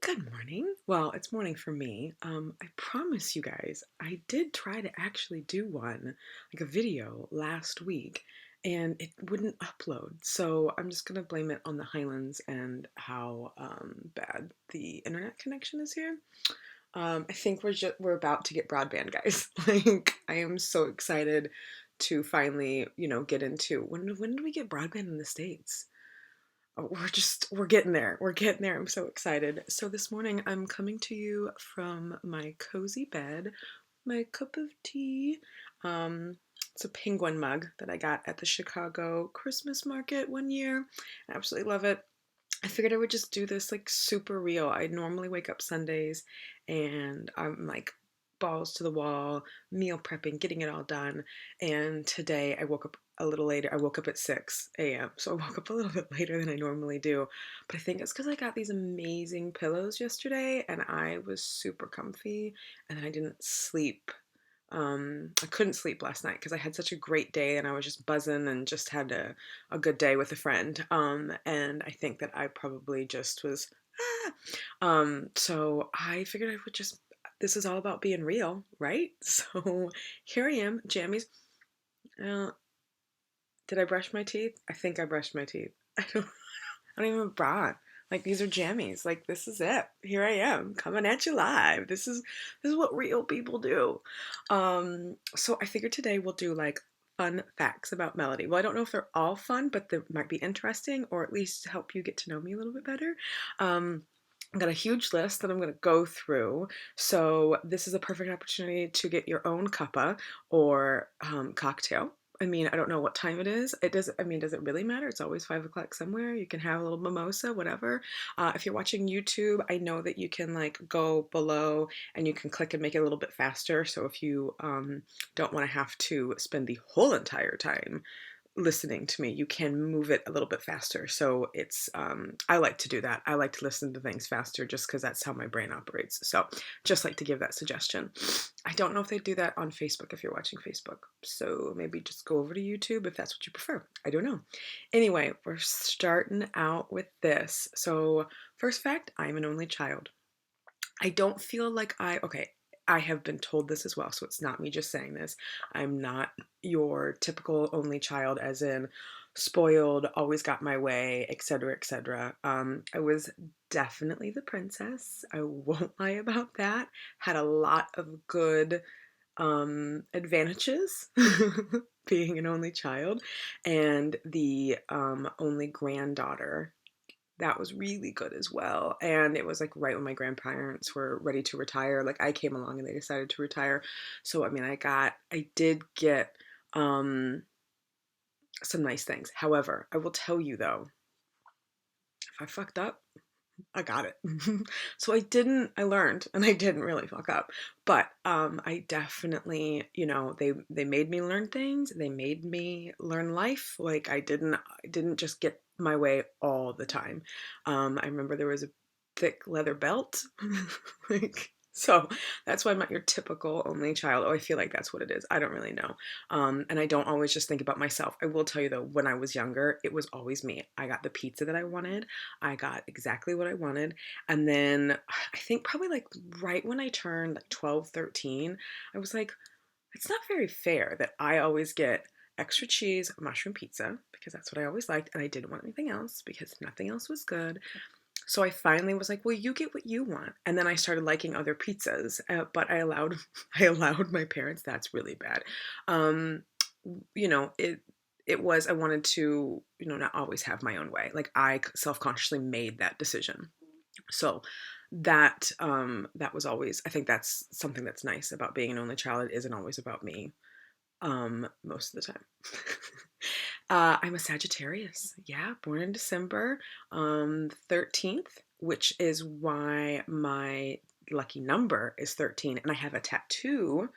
Good morning. Well, it's morning for me. I promise you guys, I did try to actually do one, like a video last week, and it wouldn't upload. So I'm just gonna blame it on the Highlands and how bad the internet connection is here. I think we're about to get broadband, guys. Like I am so excited to finally, get into when do we get broadband in the States? We're getting there. We're getting there. I'm so excited. So this morning I'm coming to you from my cozy bed, my cup of tea. Um, it's a penguin mug that I got at the Chicago Christmas market one year. I absolutely love it. I figured I would just do this like super real. I normally wake up Sundays and I'm like balls to the wall, meal prepping, getting it all done. And today I woke up a little later. I woke up at 6 a.m. So I woke up a little bit later than I normally do. But I think it's because I got these amazing pillows yesterday and I was super comfy and I didn't sleep. I couldn't sleep last night because I had such a great day and I was just buzzing and just had a good day with a friend. And I think that I probably just was, so I figured I would just, this is all about being real, right? So here I am, jammies. Uh, did I brush my teeth? I think I brushed my teeth. I don't even have a bra. Like these are jammies. Like this is it. Here I am coming at you live. This is what real people do. So I figured today we'll do like fun facts about Melody. Well, I don't know if they're all fun, but they might be interesting or at least help you get to know me a little bit better. I've got a huge list that I'm going to go through. So this is a perfect opportunity to get your own cuppa or cocktail. I mean, I don't know what time it is. It does. I mean, does it really matter? It's always 5 o'clock somewhere. You can have a little mimosa, whatever. If you're watching YouTube, I know that you can like go below and you can click and make it a little bit faster. So if you don't want to have to spend the whole entire time listening to me, you can move it a little bit faster. So it's I like to do that. I like to listen to things faster just because that's how my brain operates. So just like to give that suggestion. I don't know if they do that on Facebook if you're watching Facebook. So maybe just go over to YouTube if that's what you prefer. I don't know. Anyway, we're starting out with this. So first fact, I'm an only child. I don't feel like okay, I have been told this as well, so it's not me just saying this. I'm not your typical only child, as in spoiled, always got my way, etc., etc. I was definitely the princess. I won't lie about that. Had a lot of good advantages being an only child and the only granddaughter that was really good as well. And it was like right when my grandparents were ready to retire. Like I came along and they decided to retire. So I mean I did get some nice things. However, I will tell you though, if I fucked up, I got it. So I learned and I didn't really fuck up. But I definitely, they made me learn things. They made me learn life. Like I didn't just get my way all the time. I remember there was a thick leather belt. Like so that's why I'm not your typical only child. Oh, I feel like that's what it is. I don't really know. And I don't always just think about myself. I will tell you though, when I was younger, it was always me. I got the pizza that I wanted. I got exactly what I wanted. And then I think probably like right when I turned like 12, 13, I was like, it's not very fair that I always get extra cheese, mushroom pizza, because that's what I always liked. And I didn't want anything else because nothing else was good. So I finally was like, well, you get what you want. And then I started liking other pizzas, but I allowed, I allowed my parents, that's really bad. Um, it was, I wanted to, not always have my own way. Like I self-consciously made that decision. So that was always, I think that's something that's nice about being an only child. It isn't always about me, most of the time. I'm a Sagittarius. Yeah, born in December 13th, which is why my lucky number is 13. And I have a tattoo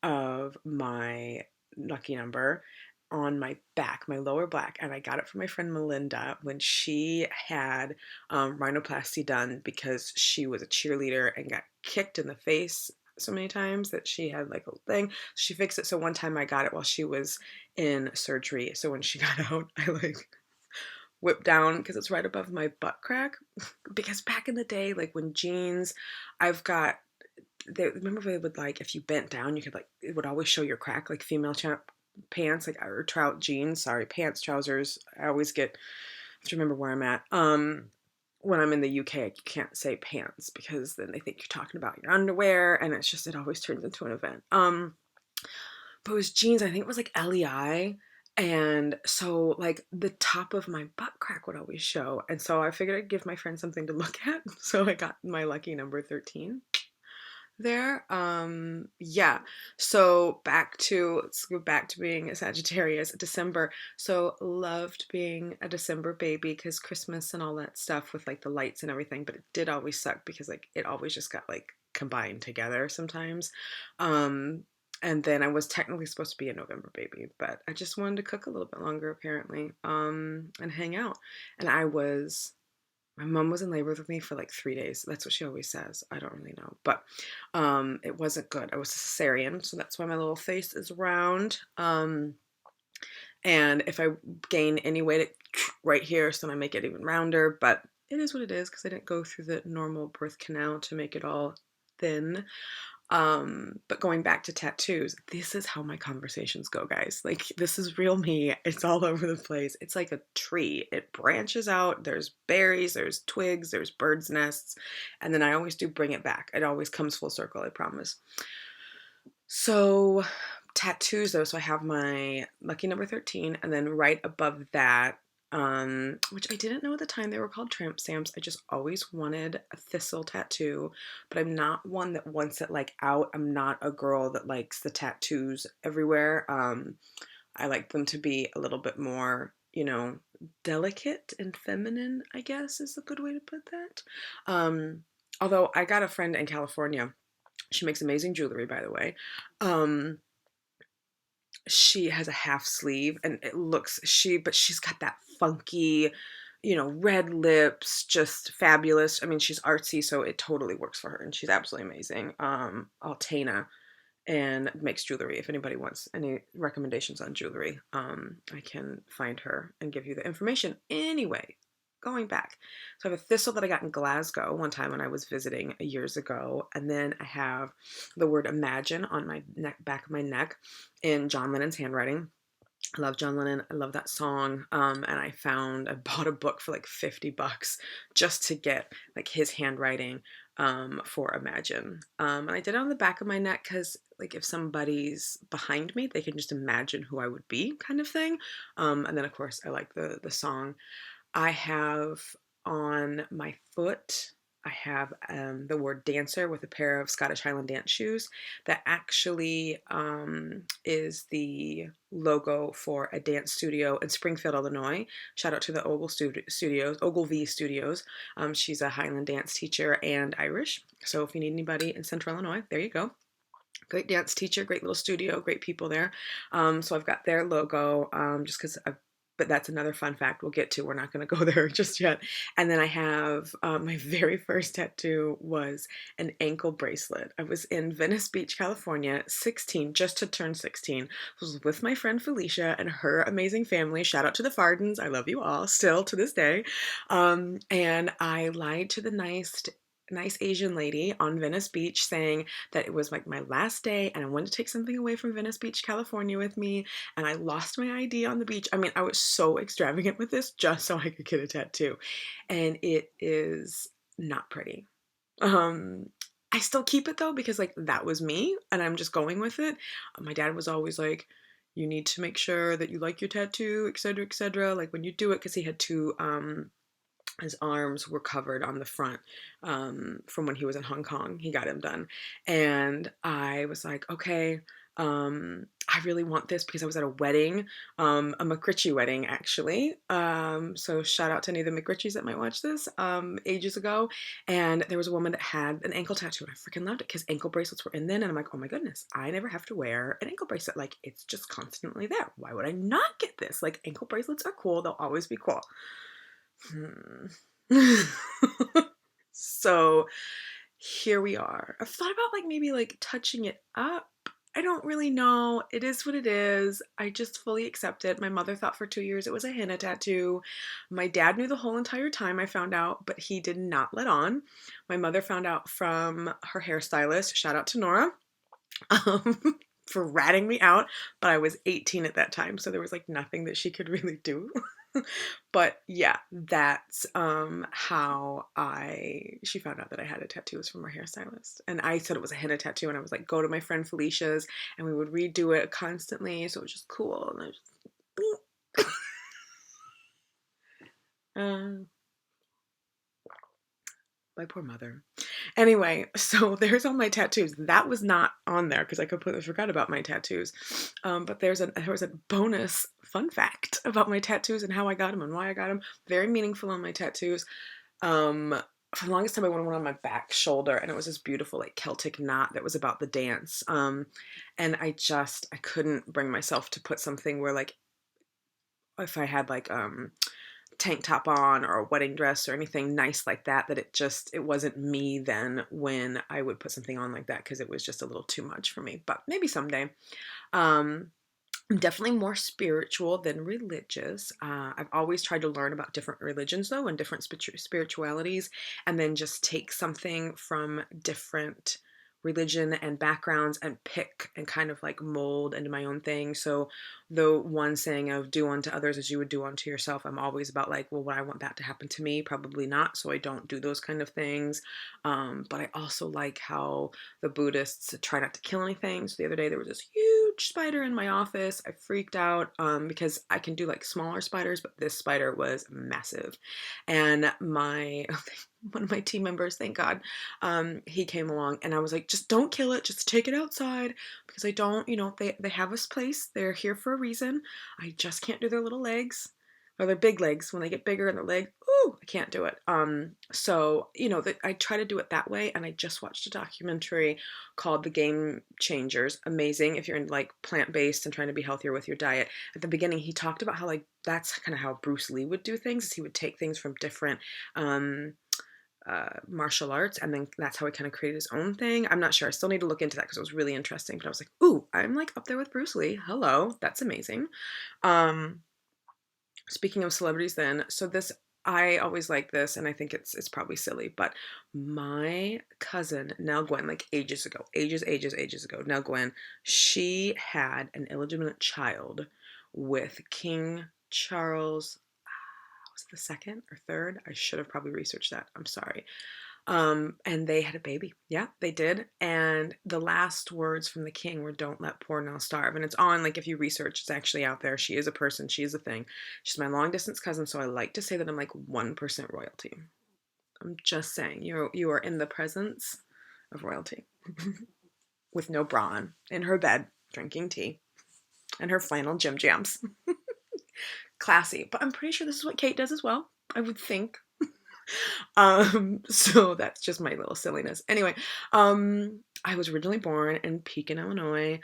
of my lucky number on my back, my lower back, and I got it from my friend Melinda when she had rhinoplasty done because she was a cheerleader and got kicked in the face so many times that she had like a thing. She fixed it. So one time I got it while she was in surgery. So when she got out, I like whip down because it's right above my butt crack. Because back in the day, like when jeans, I've got, remember they would like, if you bent down, you could like, it would always show your crack, like female pants, like, or trout jeans, sorry, pants, trousers. I always get, I have to remember where I'm at. When I'm in the UK, you can't say pants because then they think you're talking about your underwear, and it's just, it always turns into an event. But it was jeans, I think it was like LEI. And so like the top of my butt crack would always show. And so I figured I'd give my friend something to look at. So I got my lucky number 13 there. Yeah. So let's go back to being a Sagittarius, December. So loved being a December baby because Christmas and all that stuff with like the lights and everything, but it did always suck because like it always just got like combined together sometimes. And then I was technically supposed to be a November baby, but I just wanted to cook a little bit longer apparently, and hang out. And my mom was in labor with me for like 3 days. That's what she always says. I don't really know, but it wasn't good. I was a cesarean, so that's why my little face is round. And if I gain any weight right here, so I make it even rounder, but it is what it is because I didn't go through the normal birth canal to make it all thin. But going back to tattoos, this is how my conversations go, guys. Like, this is real me. It's all over the place. It's like a tree. It branches out. There's berries, there's twigs, there's birds' nests. And then I always do bring it back. It always comes full circle, I promise. So, tattoos, though. So I have my lucky number 13, and then right above that, which I didn't know at the time they were called tramp stamps. I just always wanted a thistle tattoo, but I'm not one that wants it like out. I'm not a girl that likes the tattoos everywhere. I like them to be a little bit more, delicate and feminine, I guess is a good way to put that. Although I got a friend in California. She makes amazing jewelry, by the way. She has a half sleeve and but she's got that funky, red lips, just fabulous. I mean, she's artsy, so it totally works for her and she's absolutely amazing. Altana, and makes jewelry. If anybody wants any recommendations on jewelry, I can find her and give you the information. Anyway, going back. So I have a thistle that I got in Glasgow one time when I was visiting years ago. And then I have the word imagine on my back of my neck in John Lennon's handwriting. I love John Lennon. I love that song. And I bought a book for like $50 just to get like his handwriting for Imagine. And I did it on the back of my neck because like if somebody's behind me, they can just imagine who I would be, kind of thing. And then of course I like the song. I have on my foot, I have the word dancer with a pair of Scottish Highland dance shoes. That actually is the logo for a dance studio in Springfield, Illinois. Shout out to the Ogilvy Studios. She's a Highland dance teacher and Irish. So if you need anybody in Central Illinois, there you go. Great dance teacher, great little studio, great people there. So I've got their logo just because but that's another fun fact we'll get to. We're not going to go there just yet. And then I have my very first tattoo was an ankle bracelet. I was in Venice Beach, California, 16, just to turn 16. I was with my friend Felicia and her amazing family. Shout out to the Fardens. I love you all still to this day. And I lied to the nice Asian lady on Venice Beach saying that it was like my last day and I wanted to take something away from Venice Beach, California with me, and I lost my ID on the beach. I mean, I was so extravagant with this just so I could get a tattoo, and it is not pretty. I still keep it though because like that was me and I'm just going with it. My dad was always like, you need to make sure that you like your tattoo, etc., etc., like when you do it, because he had two his arms were covered on the front from when he was in Hong Kong. He got him done. And I was like, okay, I really want this because I was at a wedding, a McRitchie wedding, actually. So shout out to any of the McRitchies that might watch this ages ago. And there was a woman that had an ankle tattoo, and I freaking loved it because ankle bracelets were in then. And I'm like, oh my goodness, I never have to wear an ankle bracelet. Like, it's just constantly there. Why would I not get this? Like, ankle bracelets are cool. They'll always be cool. So here we are. I've thought about like maybe like touching it up I don't really know. It is what it is. I just fully accept it. My mother thought for 2 years it was a henna tattoo. My dad knew the whole entire time I found out, but he did not let on. My mother found out from her hairstylist. Shout out to Nora. Um, for ratting me out, but I was 18 at that time, so there was like nothing that she could really do. But yeah, that's how I she found out that I had a tattoo was from her hairstylist. And I said it was a henna tattoo, and I was like, go to my friend Felicia's, and we would redo it constantly, so it was just cool. And I just my poor mother. Anyway, so there's all my tattoos. That was not on there because I completely forgot about my tattoos. But there was a bonus fun fact about my tattoos and how I got them and why I got them. Very meaningful on my tattoos. For the longest time, I wore one on my back shoulder, and it was this beautiful like Celtic knot that was about the dance. And I couldn't bring myself to put something where like if I had like tank top on or a wedding dress or anything nice like that, it wasn't me then when I would put something on like that because it was just a little too much for me. But maybe someday. Um, I'm definitely more spiritual than religious. I've always tried to learn about different religions though and different spiritualities, and then just take something from different religion and backgrounds and pick and kind of like mold into my own thing. So the one saying of do unto others as you would do unto yourself, I'm always about like, well, would I want that to happen to me? Probably not. So I don't do those kind of things. But I also like how the Buddhists try not to kill anything. So the other day there was this huge spider in my office. I freaked out because I can do like smaller spiders, but this spider was massive. And my one of my team members, thank God, he came along, and I was like, just don't kill it, just take it outside, because I don't, they have this place, they're here for a reason. I just can't do their little legs or their big legs. When they get bigger in their leg, ooh, I can't do it. So I try to do it that way. And I just watched a documentary called The Game Changers. Amazing if you're in like plant-based and trying to be healthier with your diet. At the beginning, he talked about how like that's kind of how Bruce Lee would do things, is he would take things from different martial arts, and then that's how he kind of created his own thing. I'm not sure. I still need to look into that because it was really interesting. But I was like, ooh, I'm like up there with Bruce Lee. Hello, that's amazing. Speaking of celebrities, then, so this I always like this, and I think it's probably silly, but my cousin Nell Gwen, like ages ago, ages ago, Nell Gwen, she had an illegitimate child with King Charles, was it the second or third? I should have probably researched that. I'm sorry. And they had a baby. Yeah, they did. And the last words from the king were, "Don't let poor Nell starve." And it's on, like, if you research, it's actually out there. She is a person. She is a thing. She's my long distance cousin, so I like to say that I'm like 1% royalty. I'm just saying, you are in the presence of royalty with no bra on, in her bed, drinking tea, and her flannel gym jams. Classy. But I'm pretty sure this is what Kate does as well, I would think. So that's just my little silliness. Anyway, I was originally born in Pekin, Illinois.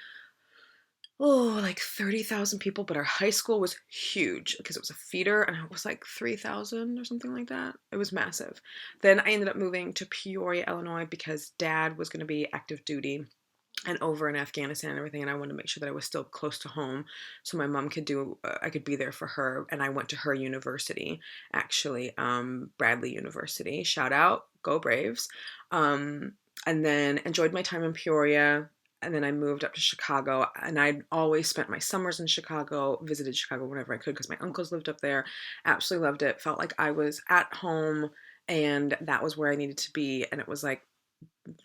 Oh, like 30,000 people, but our high school was huge because it was a feeder, and it was like 3,000 or something like that. It was massive. Then I ended up moving to Peoria, Illinois because dad was going to be active duty and over in Afghanistan and everything, and I wanted to make sure that I was still close to home so my mom could I could be there for her. And I went to her university, actually, Bradley University. Shout out, go Braves. And then enjoyed my time in Peoria, and then I moved up to Chicago, and I'd always spent my summers in Chicago, visited Chicago whenever I could because my uncles lived up there. Absolutely loved it. Felt like I was at home, and that was where I needed to be. And it was like,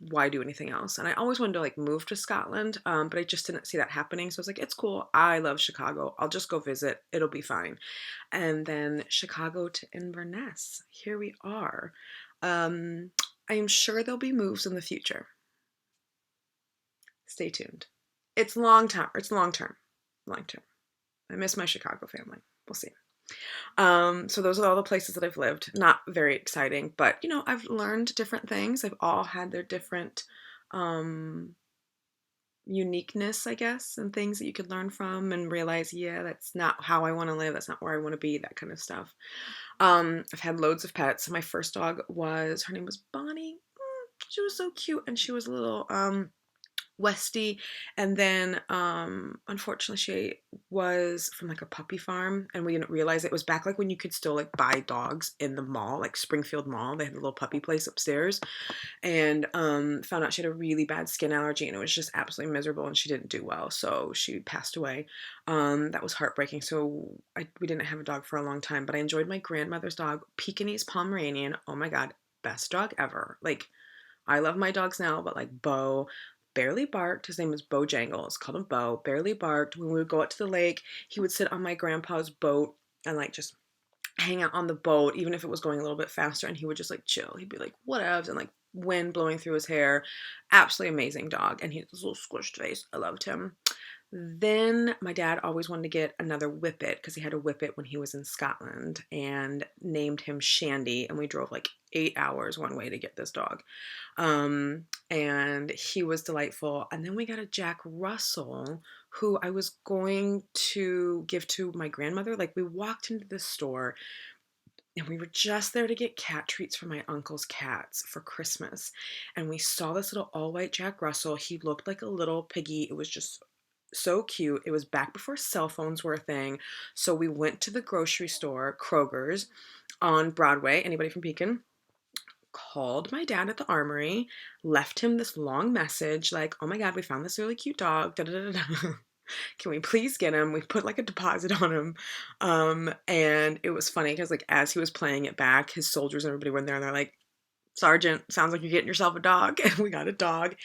why do anything else? And I always wanted to like move to Scotland, but I just didn't see that happening. So I was like, it's cool. I love Chicago. I'll just go visit. It'll be fine. And then Chicago to Inverness. Here we are. I am sure there'll be moves in the future. Stay tuned. It's long term. It's long term. Long term. I miss my Chicago family. We'll see. So those are all the places that I've lived. Not very exciting, but I've learned different things. They've all had their different uniqueness, I guess, and things that you could learn from and realize, yeah, that's not how I want to live. That's not where I want to be, that kind of stuff. I've had loads of pets. My first dog her name was Bonnie. She was so cute, and she was a little Westie. And then unfortunately she was from like a puppy farm, and we didn't realize it was back like when you could still like buy dogs in the mall, like Springfield Mall. They had a little puppy place upstairs, and found out she had a really bad skin allergy, and it was just absolutely miserable, and she didn't do well, so she passed away. That was heartbreaking. So we didn't have a dog for a long time, but I enjoyed my grandmother's dog, Pekingese Pomeranian. Oh my god, best dog ever. Like, I love my dogs now, but like Bo barely barked. His name was Bojangles. Called him Bo. Barely barked. When we would go out to the lake, he would sit on my grandpa's boat and like just hang out on the boat, even if it was going a little bit faster, and he would just like chill. He'd be like, whatevs, and like wind blowing through his hair. Absolutely amazing dog. And he had this little squished face. I loved him. Then my dad always wanted to get another whippet because he had a whippet when he was in Scotland, and named him Shandy. And we drove like 8 hours one way to get this dog. And he was delightful. And then we got a Jack Russell who I was going to give to my grandmother. Like, we walked into the store and we were just there to get cat treats for my uncle's cats for Christmas. And we saw this little all white Jack Russell. He looked like a little piggy. It was just so cute. It was back before cell phones were a thing. So we went to the grocery store, Kroger's on Broadway. Anybody from Pekin? Called my dad at the Armory, left him this long message like, oh my god, we found this really cute dog. Da, da, da, da. Can we please get him? We put like a deposit on him. And it was funny because like as he was playing it back, his soldiers and everybody were in there and they're like, Sergeant, sounds like you're getting yourself a dog. And we got a dog.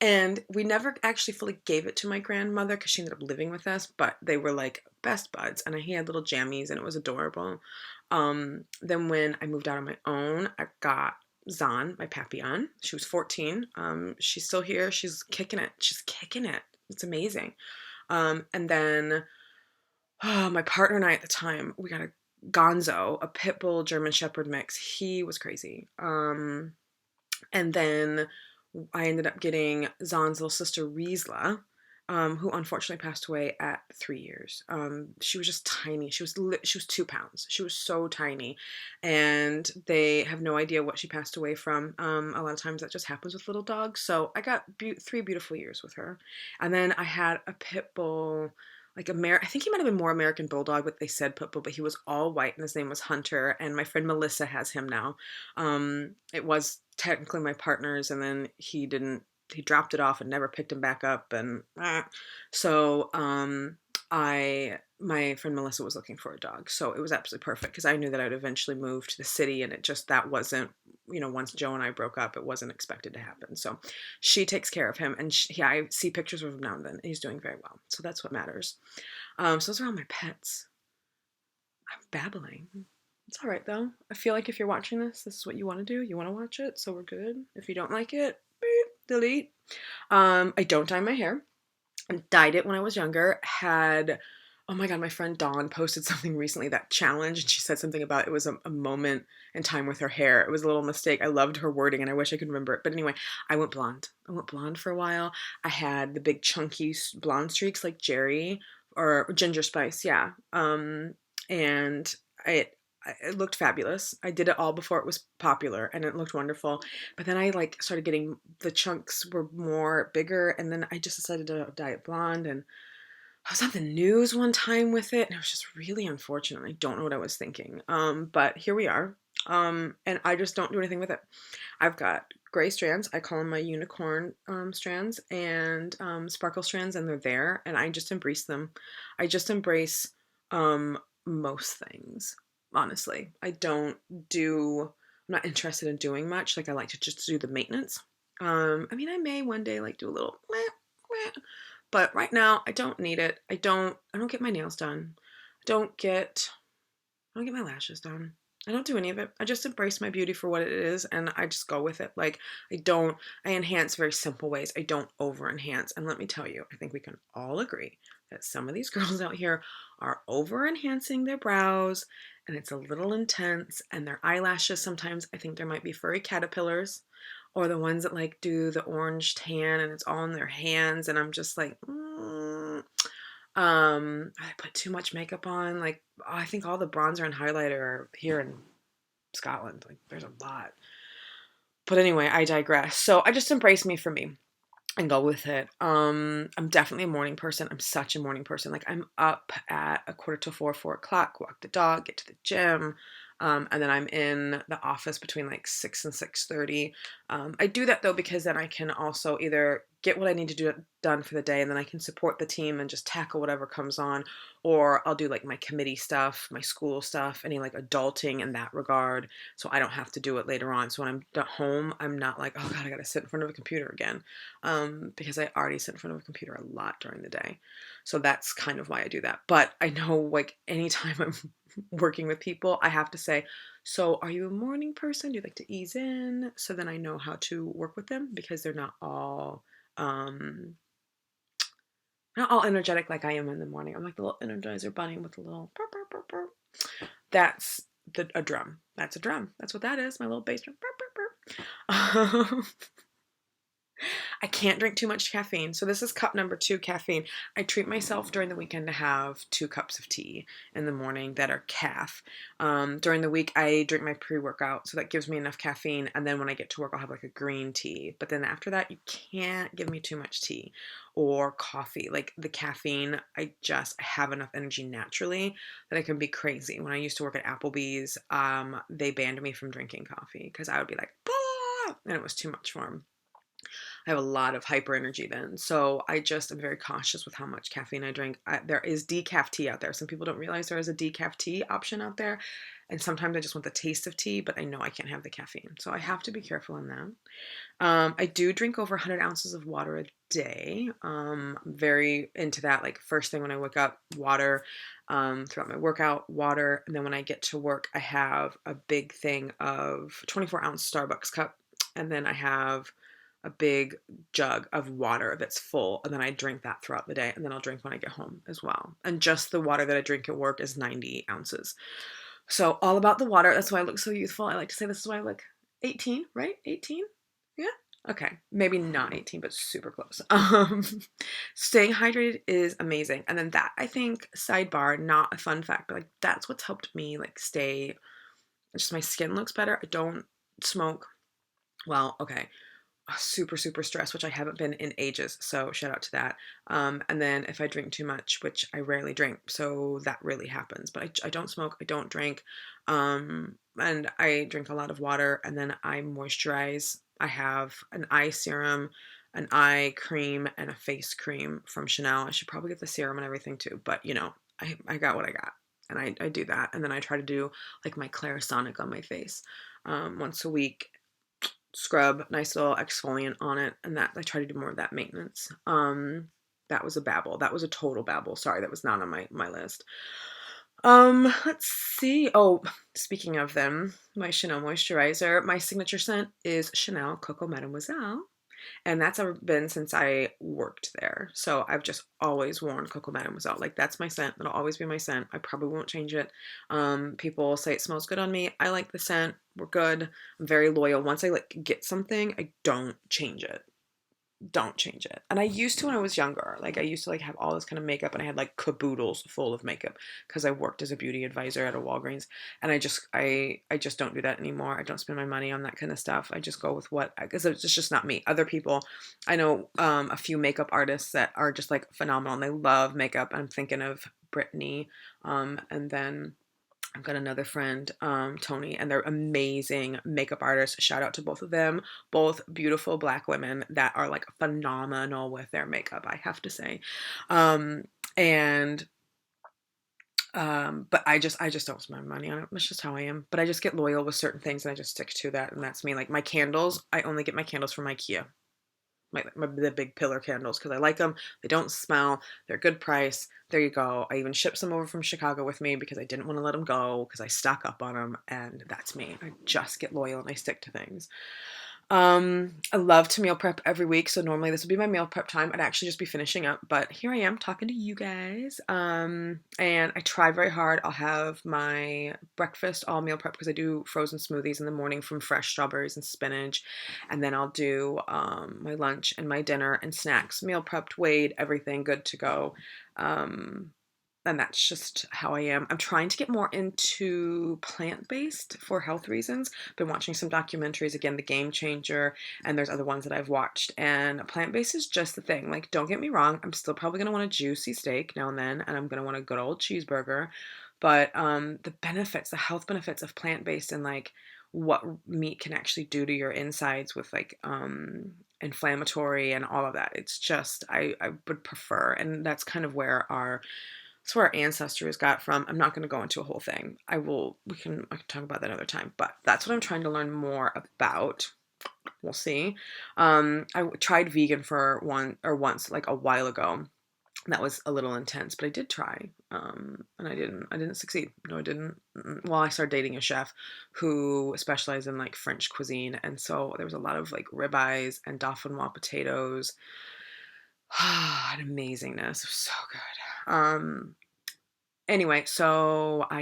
And we never actually fully gave it to my grandmother because she ended up living with us, but they were like best buds. And he had little jammies and it was adorable. Then when I moved out on my own, I got Zan, my Papillon. She was 14. She's still here. She's kicking it. She's kicking it. It's amazing. And then my partner and I at the time, we got a Gonzo, a pit bull German Shepherd mix. He was crazy. And then I ended up getting Zan's little sister Riesla, who unfortunately passed away at 3 years. She was just tiny. She was 2 pounds. She was so tiny, and they have no idea what she passed away from. A lot of times that just happens with little dogs. So I got 3 beautiful years with her, and then I had a pit bull. Like I think he might have been more American Bulldog, but they said pit bull, but he was all white and his name was Hunter, and my friend Melissa has him now. It was technically my partner's, and then he dropped it off and never picked him back up, and so my friend Melissa was looking for a dog, so it was absolutely perfect because I knew that I would eventually move to the city, and that wasn't, once Joe and I broke up, it wasn't expected to happen. So she takes care of him, and I see pictures of him now and then, and he's doing very well. So that's what matters. So those are all my pets. I'm babbling. It's all right though. I feel like if you're watching this is what you want to do. You want to watch it, so we're good. If you don't like it, beep, delete. I don't dye my hair. I dyed it when I was younger. Oh my god, my friend Dawn posted something recently, that challenge, and she said something about it was a moment in time with her hair. It was a little mistake. I loved her wording and I wish I could remember it. But anyway, I went blonde. I went blonde for a while. I had the big chunky blonde streaks like Jerry or Ginger Spice, yeah. And it looked fabulous. I did it all before it was popular and it looked wonderful. But then I like started getting, the chunks were more bigger, and then I just decided to dye it blonde, and I was on the news one time with it, and it was just really unfortunate. I don't know what I was thinking. But here we are. And I just don't do anything with it. I've got gray strands. I call them my unicorn strands, and sparkle strands, and they're there, and I just embrace them. I just embrace most things. Honestly, I'm not interested in doing much. Like, I like to just do the maintenance. I mean, I may one day like do a little meh, meh, but right now I don't need it. I don't get my nails done. I don't get my lashes done. I don't do any of it. I just embrace my beauty for what it is, and I just go with it. Like, I enhance very simple ways. I don't over enhance. And let me tell you, I think we can all agree that some of these girls out here are over enhancing their brows, and it's a little intense, and their eyelashes sometimes, I think there might be furry caterpillars, or the ones that like do the orange tan and it's all in their hands, and I'm just like, I put too much makeup on. Like, I think all the bronzer and highlighter are here in Scotland. Like, there's a lot. But anyway, I digress. So I just embrace me for me. and go with it. I'm definitely a morning person. I'm such a morning person. Like I'm up at a quarter to four, 4 o'clock, walk the dog, get to the gym. And then I'm in the office between like 6 and 6:30. I do that though because then I can also either get what I need to do done for the day, and then I can support the team and just tackle whatever comes on, or I'll do like my committee stuff, my school stuff, any like adulting in that regard, so I don't have to do it later on. So when I'm at home, I'm not like, oh God, I gotta sit in front of a computer again, because I already sit in front of a computer a lot during the day. So that's kind of why I do that. But I know like anytime I'm working with people, I have to say, so are you a morning person? Do you like to ease in? So then I know how to work with them, because they're um not all energetic like I am in the morning. I'm like the little energizer bunny with a little burr, burr, burr, burr. That's a drum. That's a drum. That's what that is. My little bass drum. Burr, burr, burr. I can't drink too much caffeine. So this is cup number 2, caffeine. I treat myself during the weekend to have 2 cups of tea in the morning that are calf. During the week, I drink my pre-workout, so that gives me enough caffeine. And then when I get to work, I'll have like a green tea. But then after that, you can't give me too much tea or coffee. Like the caffeine, I have enough energy naturally that I can be crazy. When I used to work at Applebee's, they banned me from drinking coffee because I would be like, bah! And it was too much for them. I have a lot of hyper energy then. So I just am very cautious with how much caffeine I drink. There is decaf tea out there. Some people don't realize there is a decaf tea option out there. And sometimes I just want the taste of tea, but I know I can't have the caffeine. So I have to be careful in that. I do drink over 100 ounces of water a day. I'm very into that. Like first thing when I wake up, water. Throughout my workout, water. And then when I get to work, I have a big thing of 24-ounce Starbucks cup. And then I have a big jug of water that's full, and then I drink that throughout the day, and then I'll drink when I get home as well. And just the water that I drink at work is 90 ounces. So all about the water. That's why I look so youthful. I like to say this is why I look 18, right? 18? Yeah. Okay. Maybe not 18, but super close. Staying hydrated is amazing. And then that, I think, sidebar, not a fun fact, but like that's what's helped me like stay, just my skin looks better. I don't smoke. Well, okay, super, super stressed, which I haven't been in ages. So shout out to that. And then if I drink too much, which I rarely drink, so that really happens. But I don't smoke, I don't drink. And I drink a lot of water, and then I moisturize. I have an eye serum, an eye cream, and a face cream from Chanel. I should probably get the serum and everything too, but I got what I got. And I do that. And then I try to do like my Clarisonic on my face once a week, scrub, nice little exfoliant on it, and that I try to do more of that maintenance. That was a babble. That was a total babble. Sorry, that was not on my list. Let's see. Oh, speaking of them, my Chanel moisturizer, my signature scent is Chanel Coco Mademoiselle. And that's been since I worked there. So I've just always worn Coco Mademoiselle. Like that's my scent. That'll always be my scent. I probably won't change it. People say it smells good on me. I like the scent. We're good. I'm very loyal. Once I like get something, I don't change it. Don't change it. And I used to when I was younger. Like I used to like have all this kind of makeup, and I had like caboodles full of makeup because I worked as a beauty advisor at a Walgreens. And I just don't do that anymore. I don't spend my money on that kind of stuff. I just go with what, because it's just not me. Other people, I know a few makeup artists that are just like phenomenal and they love makeup. I'm thinking of Brittany, and then I've got another friend, Tony, and they're amazing makeup artists. Shout out to both of them. Both beautiful Black women that are like phenomenal with their makeup, I have to say. And but I just don't spend money on it. That's just how I am. But I just get loyal with certain things, and I just stick to that, and that's me. Like my candles, I only get my candles from IKEA. The big pillar candles, because I like them. They don't smell. They're a good price. There you go. I even shipped some over from Chicago with me because I didn't want to let them go because I stock up on them, and that's me. I just get loyal and I stick to things. I love to meal prep every week, so normally this would be my meal prep time. I'd actually just be finishing up, but here I am talking to you guys. And I try very hard. I'll have my breakfast all meal prep because I do frozen smoothies in the morning from fresh strawberries and spinach, and then I'll do my lunch and my dinner and snacks meal prepped, weighed, everything good to go. and that's just how I am. I'm trying to get more into plant-based for health reasons. Been watching some documentaries, again, The Game Changer, and there's other ones that I've watched. And plant-based is just the thing. Like, don't get me wrong, I'm still probably gonna want a juicy steak now and then, and I'm gonna want a good old cheeseburger. But the benefits, the health benefits of plant-based and like what meat can actually do to your insides with like inflammatory and all of that. It's just I would prefer, and that's kind of where our ancestors got from. I'm not going to go into a whole thing. I can talk about that another time, but that's what I'm trying to learn more about. We'll see. I tried vegan for once like a while ago. That was a little intense, but I did try, and I didn't succeed. No, I didn't. Well, I started dating a chef who specialized in like French cuisine, and so there was a lot of like ribeyes and dauphinoise potatoes, and amazingness. It was so good. Anyway, so I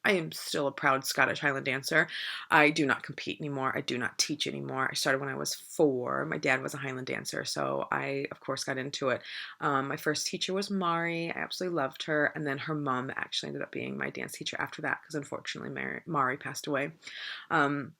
am still a proud Scottish Highland dancer. I do not compete anymore. I do not teach anymore. I started when I was 4. My dad was a Highland dancer, so I, of course, got into it. My first teacher was Mari. I absolutely loved her. And then her mom actually ended up being my dance teacher after that because unfortunately Mari passed away. Um,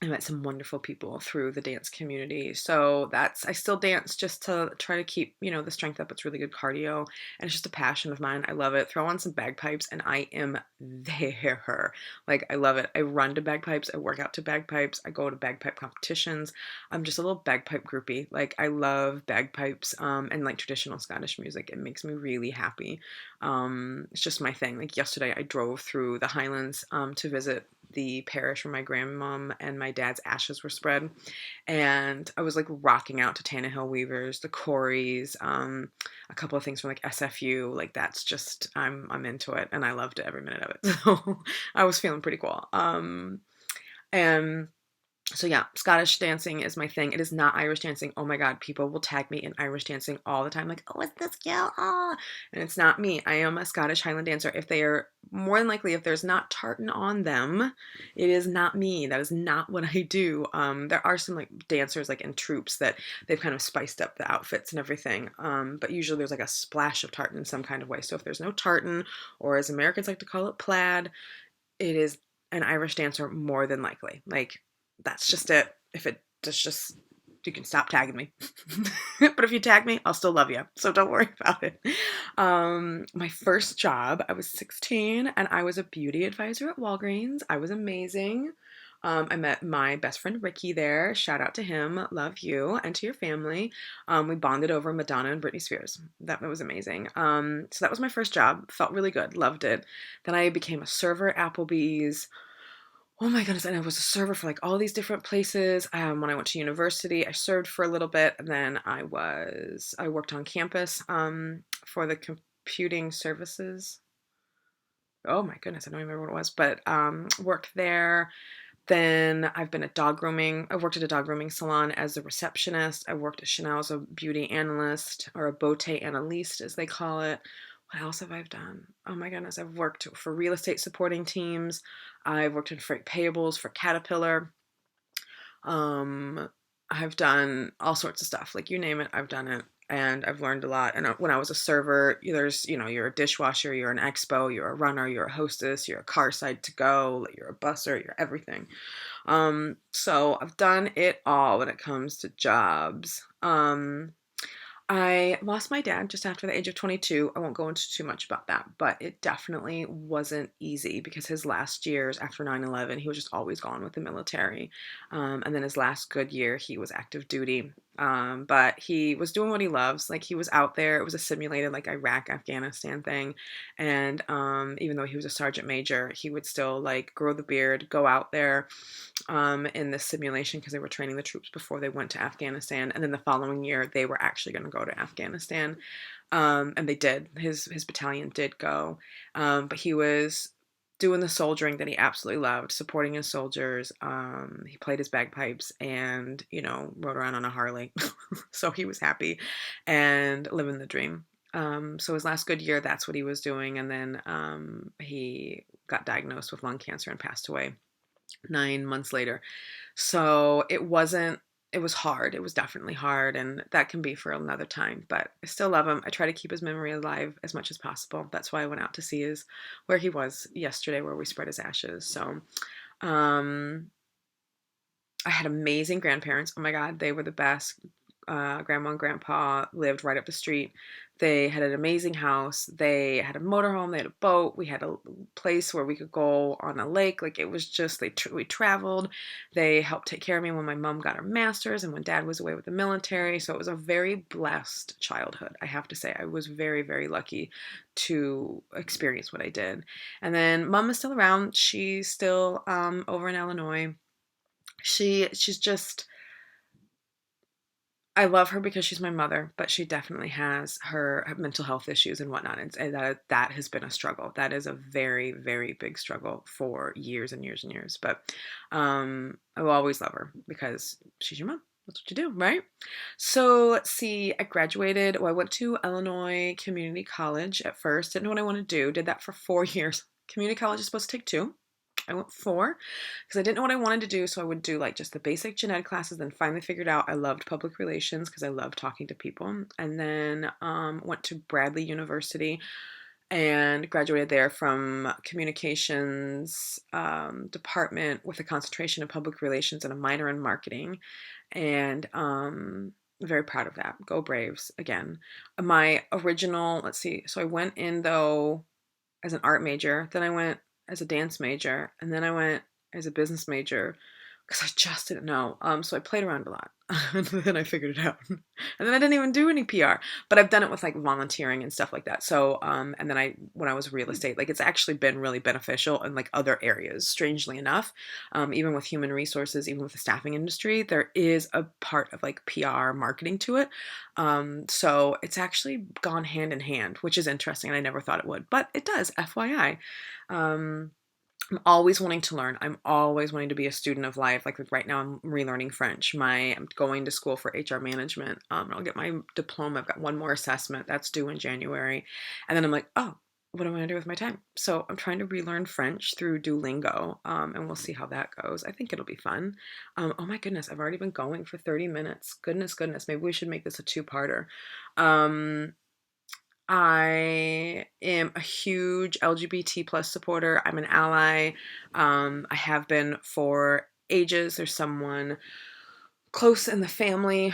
I met some wonderful people through the dance community. So I still dance just to try to keep, the strength up. It's really good cardio and it's just a passion of mine. I love it. Throw on some bagpipes and I am there. Like, I love it. I run to bagpipes. I work out to bagpipes. I go to bagpipe competitions. I'm just a little bagpipe groupie. Like, I love bagpipes, and like traditional Scottish music. It makes me really happy. It's just my thing. Like yesterday, I drove through the Highlands, to visit the parish where my grandmom and my dad's ashes were spread. And I was like rocking out to Tannehill Weavers, the Corys, a couple of things from like SFU. Like that's just I'm into it and I loved every minute of it. So I was feeling pretty cool. And so yeah, Scottish dancing is my thing. It is not Irish dancing. Oh my God, people will tag me in Irish dancing all the time. Like, oh, it's this girl. Ah, and it's not me. I am a Scottish Highland dancer. If they are more than likely, if there's not tartan on them, it is not me. That is not what I do. There are some like dancers like in troops that they've kind of spiced up the outfits and everything. But usually there's like a splash of tartan in some kind of way. So if there's no tartan, or as Americans like to call it, plaid, it is an Irish dancer more than likely. Like, that's just it. If it does, just you can stop tagging me. But if you tag me, I'll still love you. So don't worry about it. My first job, I was 16 and I was a beauty advisor at Walgreens. I was amazing. I met my best friend Ricky there. Shout out to him. Love you and to your family. We bonded over Madonna and Britney Spears. That was amazing. So that was my first job. Felt really good. Loved it. Then I became a server at Applebee's. Oh my goodness, and I was a server for like all these different places. When I went to university, I served for a little bit, and then I worked on campus for the computing services. Oh my goodness, I don't even remember what it was, but worked there. Then I've been at dog grooming. I worked at a dog grooming salon as a receptionist. I worked at Chanel as a beauty analyst or a beauté analyste, as they call it. What else have I done? Oh my goodness, I've worked for real estate supporting teams. I've worked in freight payables for Caterpillar. I've done all sorts of stuff. Like you name it, I've done it. And I've learned a lot. And when I was a server, you're a dishwasher, you're an expo, you're a runner, you're a hostess, you're a car side to go, you're a busser, you're everything. So I've done it all when it comes to jobs. I lost my dad just after the age of 22. I won't go into too much about that, but it definitely wasn't easy because his last years after 9/11, he was just always gone with the military. And then his last good year, he was active duty. But he was doing what he loves. Like he was out there. It was a simulated like Iraq, Afghanistan thing. And even though he was a sergeant major, he would still like grow the beard, go out there in this simulation because they were training the troops before they went to Afghanistan. And then the following year, they were actually going to go to Afghanistan. And they did. His battalion did go. But he was doing the soldiering that he absolutely loved, supporting his soldiers. He played his bagpipes and, rode around on a Harley. So he was happy and living the dream. So his last good year, that's what he was doing. And then he got diagnosed with lung cancer and passed away 9 months later. So it wasn't it was hard. It was definitely hard, and that can be for another time. But I still love him. I try to keep his memory alive as much as possible. That's why I went out to see his where he was yesterday, where we spread his ashes. So, um, I had amazing grandparents. Oh my God, they were the best. Grandma and grandpa lived right up the street. They had an amazing house. They had a motorhome. They had a boat. We had a place where we could go on a lake. Like it was just, we traveled. They helped take care of me when my mom got her master's and when dad was away with the military. So it was a very blessed childhood. I have to say, I was very, very lucky to experience what I did. And then mom is still around. She's still over in Illinois. She's just, I love her because she's my mother, but she definitely has her mental health issues and whatnot, and that has been a struggle. That is a very, very big struggle for years and years and years. But I will always love her because she's your mom. That's what you do, right? So let's see. I graduated. Well, I went to Illinois Community College at first. Didn't know what I wanted to do. Did that for 4 years. Community college is supposed to take 2. I went 4 because I didn't know what I wanted to do. So I would do like just the basic gen ed classes. Then finally figured out I loved public relations because I love talking to people. And then went to Bradley University and graduated there from communications department with a concentration in public relations and a minor in marketing. And very proud of that. Go Braves again. My original, let's see. So I went in though as an art major. Then I went as a dance major, and then I went as a business major because I just didn't know. So I played around a lot, and then I figured it out. And then I didn't even do any PR, but I've done it with like volunteering and stuff like that. So, and then when I was real estate, like it's actually been really beneficial in like other areas. Strangely enough, even with human resources, even with the staffing industry, there is a part of like PR marketing to it. So it's actually gone hand in hand, which is interesting, and I never thought it would, but it does. FYI. I'm always wanting to learn. I'm always wanting to be a student of life. Like right now, I'm relearning French. I'm going to school for HR management. I'll get my diploma. I've got one more assessment that's due in January, and then I'm like, oh, what am I gonna do with my time? So I'm trying to relearn French through Duolingo, and we'll see how that goes. I think it'll be fun. Oh my goodness, I've already been going for 30 minutes. Goodness, goodness. Maybe we should make this a two-parter. I am a huge LGBT plus supporter. I'm an ally. I have been for ages. There's someone close in the family,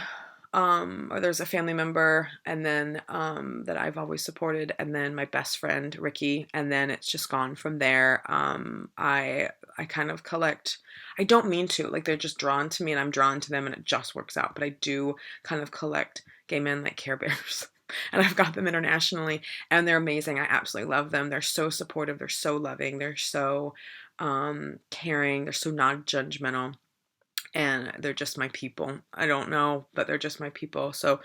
or there's a family member, and then that I've always supported, and then my best friend Ricky, and then it's just gone from there. I kind of collect. I don't mean to, like they're just drawn to me, and I'm drawn to them, and it just works out. But I do kind of collect gay men like Care Bears. And I've got them internationally, and they're amazing. I absolutely love them. They're so supportive. They're so loving. They're so caring. They're so non-judgmental, and they're just my people. I don't know, but they're just my people. So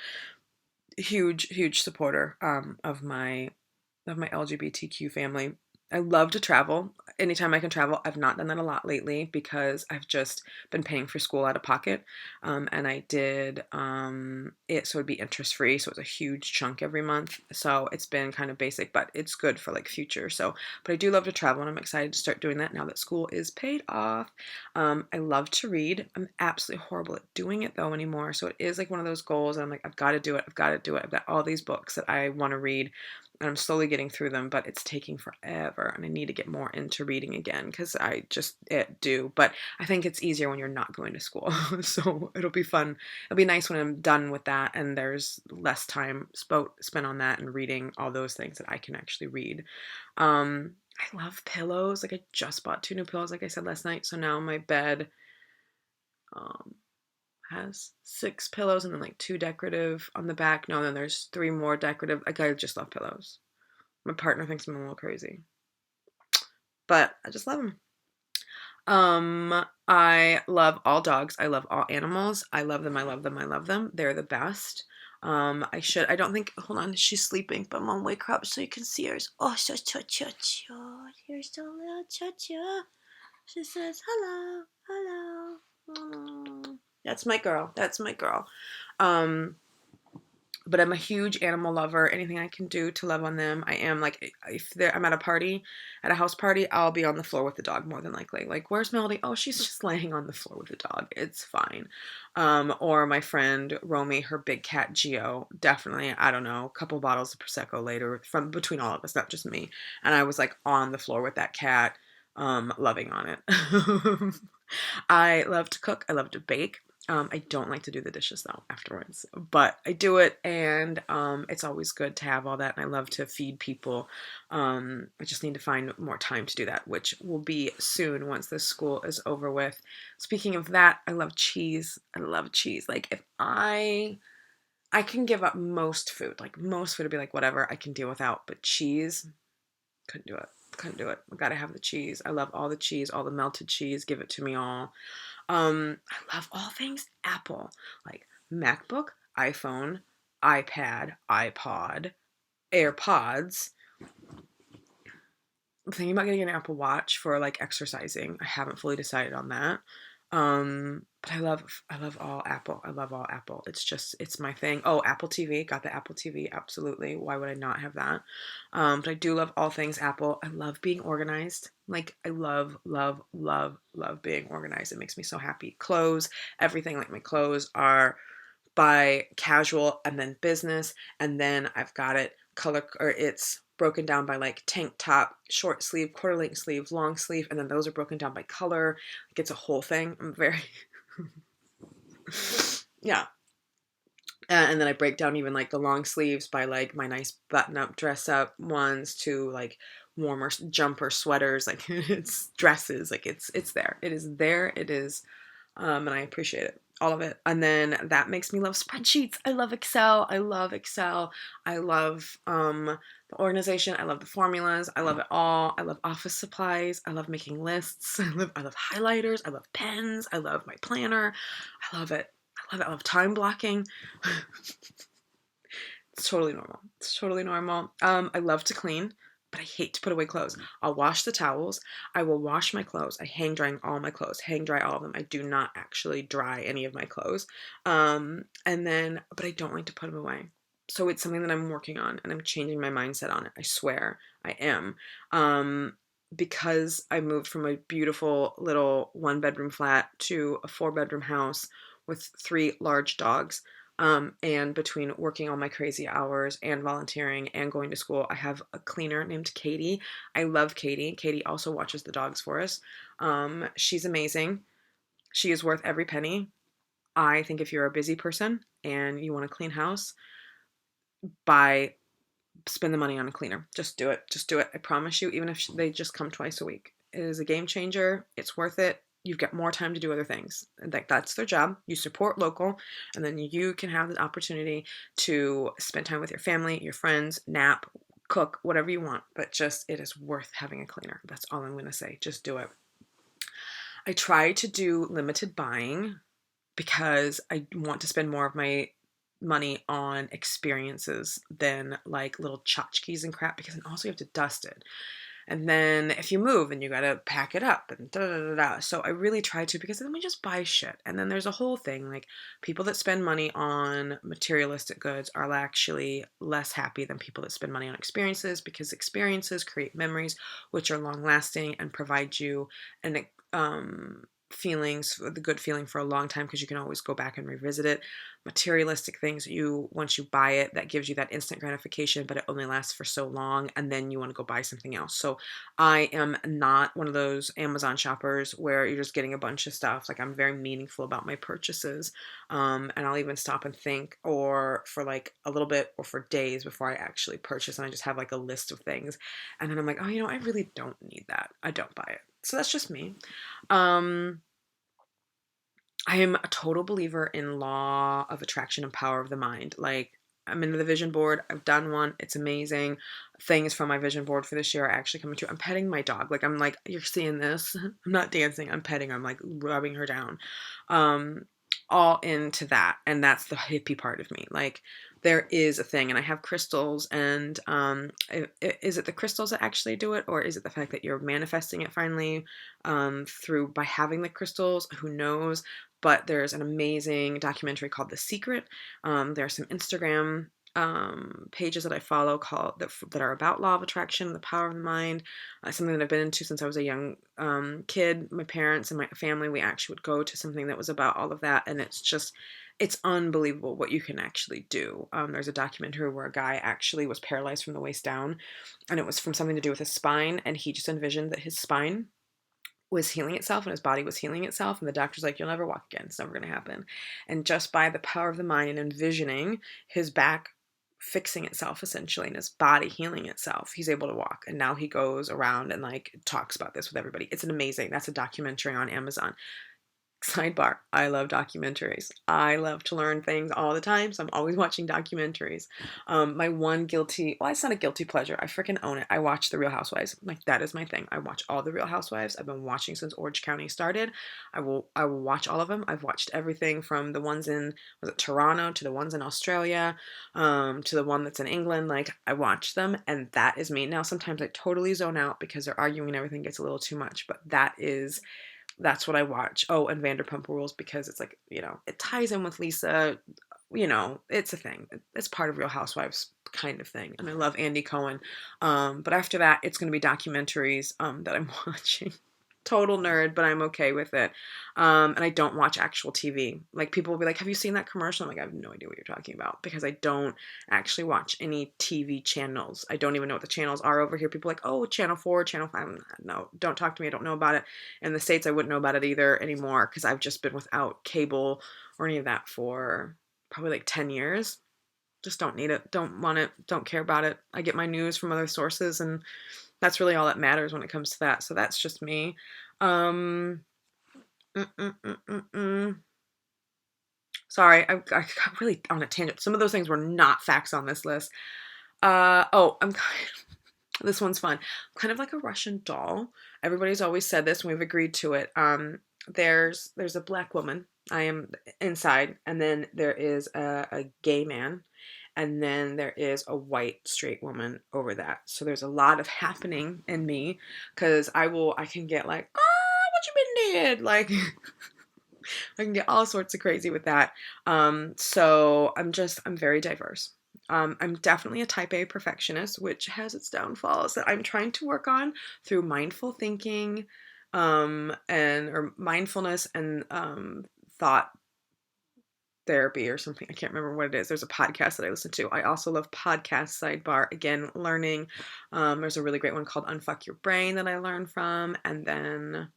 huge, huge supporter of my LGBTQ family. I love to travel. Anytime I can travel. I've not done that a lot lately because I've just been paying for school out of pocket. And I did it so it'd be interest free. So it's a huge chunk every month. So it's been kind of basic, but it's good for like future. So, but I do love to travel, and I'm excited to start doing that now that school is paid off. I love to read. I'm absolutely horrible at doing it though anymore. So it is like one of those goals. And I'm like, I've got to do it. I've got to do it. I've got all these books that I want to read, and I'm slowly getting through them, but it's taking forever, and I need to get more into reading again because I just do. But I think it's easier when you're not going to school, so it'll be fun. It'll be nice when I'm done with that, and there's less time spent on that and reading all those things that I can actually read. I love pillows. Like I just bought 2 new pillows, like I said last night. So now my bed um, has 6 pillows and then like 2 decorative on the back. No, then there's 3 more decorative. Like I just love pillows. My partner thinks I'm a little crazy, but I just love them. I love all dogs. I love all animals. I love them. I love them. I love them. They're the best. I don't think, hold on, she's sleeping, but mom, wake her up so you can see her. Oh, cha-cha-cha-cha. Here's the little cha-cha. She says, hello, hello. Oh. That's my girl. That's my girl. But I'm a huge animal lover. Anything I can do to love on them, I am. Like if I'm at a party, at a house party, I'll be on the floor with the dog more than likely. Like, where's Melody? Oh, she's just laying on the floor with the dog. It's fine. Or my friend Romy, her big cat Geo, definitely. I don't know, a couple bottles of prosecco later from between all of us, not just me. And I was like on the floor with that cat, loving on it. I love to cook. I love to bake. I don't like to do the dishes though afterwards, but I do it, and it's always good to have all that. And I love to feed people. I just need to find more time to do that, which will be soon once this school is over with. Speaking of that, I love cheese. I love cheese. Like if I can give up most food, like most food would be like whatever I can deal without, but cheese, couldn't do it. Couldn't do it. I gotta have the cheese. I love all the cheese, all the melted cheese. Give it to me all. I love all things Apple, like MacBook, iPhone, iPad, iPod, AirPods. I'm thinking about getting an Apple Watch for like exercising. I haven't fully decided on that. But I love all Apple. I love all Apple. It's my thing. Oh, Apple TV. Got the Apple TV. Absolutely. Why would I not have that? But I do love all things Apple. I love being organized. Like I love, love, love, love being organized. It makes me so happy. Clothes, everything. Like my clothes are by casual and then business, and then I've got it color, or it's broken down by like tank top, short sleeve, quarter length sleeve, long sleeve, and then those are broken down by color. Like it's a whole thing. I'm very yeah. And then I break down even like the long sleeves by like my nice button up dress up ones to like warmer jumper sweaters, like it's dresses, like it's there. It is there. It is and I appreciate it. All of it. And then that makes me love spreadsheets. I love Excel. I love Excel. I love the organization. I love the formulas. I love it all. I love office supplies. I love making lists. I love highlighters. I love pens. I love my planner. I love it. I love it. I love time blocking. It's totally normal. It's totally normal. I love to clean, but I hate to put away clothes. I'll wash the towels. I will wash my clothes. I hang drying all my clothes. Hang dry all of them. I do not actually dry any of my clothes. But I don't like to put them away. So it's something that I'm working on, and I'm changing my mindset on it. I swear I am. Because I moved from a beautiful little 1-bedroom flat to a 4-bedroom house with 3 large dogs. And between working all my crazy hours and volunteering and going to school, I have a cleaner named Katie. I love Katie. Katie also watches the dogs for us. She's amazing. She is worth every penny. I think if you're a busy person and you want a clean house, spend the money on a cleaner. Just do it. Just do it. I promise you, even if they just come twice a week. It is a game changer. It's worth it. You've got more time to do other things. That's their job. You support local, and then you can have the opportunity to spend time with your family, your friends, nap, cook, whatever you want. But just, it is worth having a cleaner. That's all I'm going to say. Just do it. I try to do limited buying because I want to spend more of my money on experiences than like little tchotchkes and crap, because then also you have to dust it. And then if you move and you gotta pack it up and da da da da. So I really try to, because then we just buy shit. And then there's a whole thing like people that spend money on materialistic goods are actually less happy than people that spend money on experiences, because experiences create memories which are long lasting and provide you an feelings, the good feeling for a long time, because you can always go back and revisit it. Materialistic things, once you buy it, that gives you that instant gratification, but it only lasts for so long, and then you want to go buy something else. So I am not one of those Amazon shoppers where you're just getting a bunch of stuff. Like I'm very meaningful about my purchases, and I'll even stop and think, or for like a little bit or for days before I actually purchase, and I just have like a list of things, and then I'm like, oh, I really don't need that. I don't buy it. So that's just me. I am a total believer in law of attraction and power of the mind. Like I'm into the vision board. I've done one. It's amazing. Things from my vision board for this year are actually coming true. I'm petting my dog. Like I'm like, you're seeing this. I'm not dancing. I'm petting her. I'm like rubbing her down. All into that. And that's the hippie part of me. Like there is a thing, and I have crystals, and is it the crystals that actually do it, or is it the fact that you're manifesting it finally through by having the crystals? Who knows? But there's an amazing documentary called The Secret. There's some Instagram pages that I follow called that are about law of attraction, the power of the mind. Something that I've been into since I was a young kid. My parents and my family, we actually would go to something that was about all of that, and it's unbelievable what you can actually do. There's a documentary where a guy actually was paralyzed from the waist down, and it was from something to do with his spine, and he just envisioned that his spine was healing itself and his body was healing itself, and the doctor's like, you'll never walk again, it's never going to happen. And just by the power of the mind and envisioning his back fixing itself essentially and his body healing itself, he's able to walk. And now he goes around and like talks about this with everybody. It's an amazing, that's a documentary on Amazon. Sidebar, I love documentaries. I love to learn things all the time, so I'm always watching documentaries. My one guilty, well, it's not a guilty pleasure. I freaking own it. I watch The Real Housewives. Like, that is my thing. I watch all The Real Housewives. I've been watching since Orange County started. I will watch all of them. I've watched everything from the ones in, was it Toronto, to the ones in Australia, to the one that's in England. Like, I watch them, and that is me. Now, sometimes I totally zone out because they're arguing and everything gets a little too much, but that's what I watch. Oh, and Vanderpump Rules, because it's like, it ties in with Lisa. It's a thing. It's part of Real Housewives kind of thing. And I love Andy Cohen. But after that, it's going to be documentaries that I'm watching. Total nerd, but I'm okay with it. And I don't watch actual TV. Like, people will be like, have you seen that commercial? I'm like, I have no idea what you're talking about, because I don't actually watch any TV channels. I don't even know what the channels are over here. People are like, oh, Channel 4, Channel 5. No, don't talk to me. I don't know about it. In the States, I wouldn't know about it either anymore, because I've just been without cable or any of that for probably like 10 years. Just don't need it. Don't want it. Don't care about it. I get my news from other sources, and that's really all that matters when it comes to that. So that's just me. Um, mm, mm, mm, mm, mm. Sorry, I got really on a tangent. Some of those things were not facts on this list. This one's fun. I'm kind of like a Russian doll. Everybody's always said this, and we've agreed to it. There's a black woman. I am inside, and then there is a gay man, and then there is a white straight woman over that. So there's a lot of happening in me, because I can get like, what you been did? Like, I can get all sorts of crazy with that. So I'm very diverse. I'm definitely a type A perfectionist, which has its downfalls that I'm trying to work on through mindful thinking, or mindfulness, and thought therapy or something. I can't remember what it is. There's a podcast that I listen to. I also love podcasts, sidebar, again, learning. There's a really great one called Unfuck Your Brain that I learned from, and then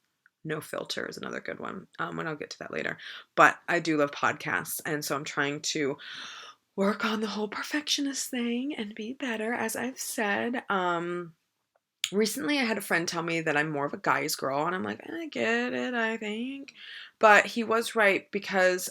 No Filter is another good one, and I'll get to that later. But I do love podcasts, and so I'm trying to work on the whole perfectionist thing and be better, as I've said. Recently I had a friend tell me that I'm more of a guy's girl, and I'm like, I get it, I think. But he was right, because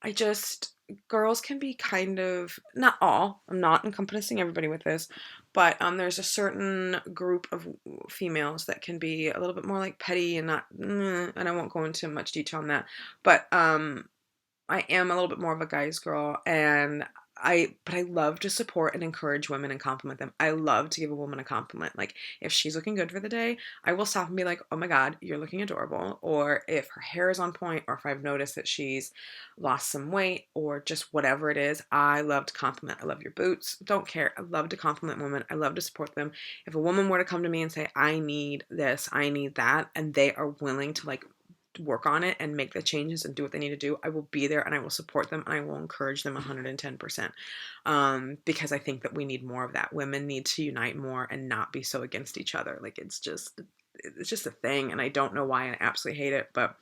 I just girls can be kind of, not all, I'm not encompassing everybody with this, but there's a certain group of females that can be a little bit more like petty and not, and I won't go into much detail on that, but I am a little bit more of a guy's girl, and but I love to support and encourage women and compliment them. I love to give a woman a compliment. Like, if she's looking good for the day, I will stop and be like, oh my God, you're looking adorable. Or if her hair is on point, or if I've noticed that she's lost some weight, or just whatever it is, I love to compliment. I love your boots. Don't care. I love to compliment women. I love to support them. If a woman were to come to me and say, I need this, I need that, and they are willing to like work on it and make the changes and do what they need to do, I will be there, and I will support them, and I will encourage them 110%, because I think that we need more of that. Women need to unite more and not be so against each other. Like, it's just a thing, and I don't know why, and I absolutely hate it. But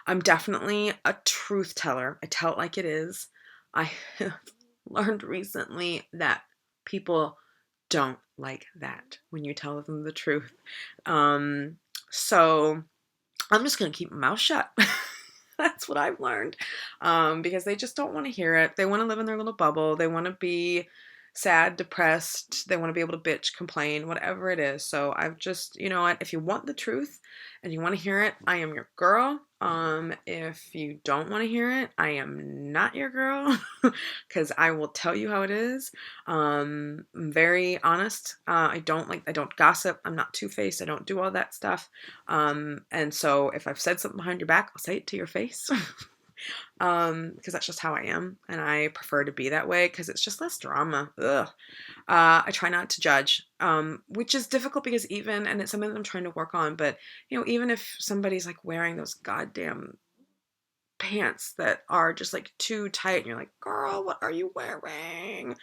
I'm definitely a truth teller. I tell it like it is. I learned recently that people don't like that when you tell them the truth. So I'm just going to keep my mouth shut. That's what I've learned. Because they just don't want to hear it. They want to live in their little bubble. They want to be sad, depressed. They want to be able to bitch, complain, whatever it is. So I've just, you know what? If you want the truth and you want to hear it, I am your girl. If you don't want to hear it, I am not your girl, because I will tell you how it is. I'm very honest. I don't gossip. I'm not two-faced. I don't do all that stuff. And so if I've said something behind your back, I'll say it to your face. Because that's just how I am, and I prefer to be that way because it's just less drama. Ugh. I try not to judge, which is difficult because and it's something that I'm trying to work on, but even if somebody's like wearing those goddamn pants that are just like too tight and you're like, girl, what are you wearing?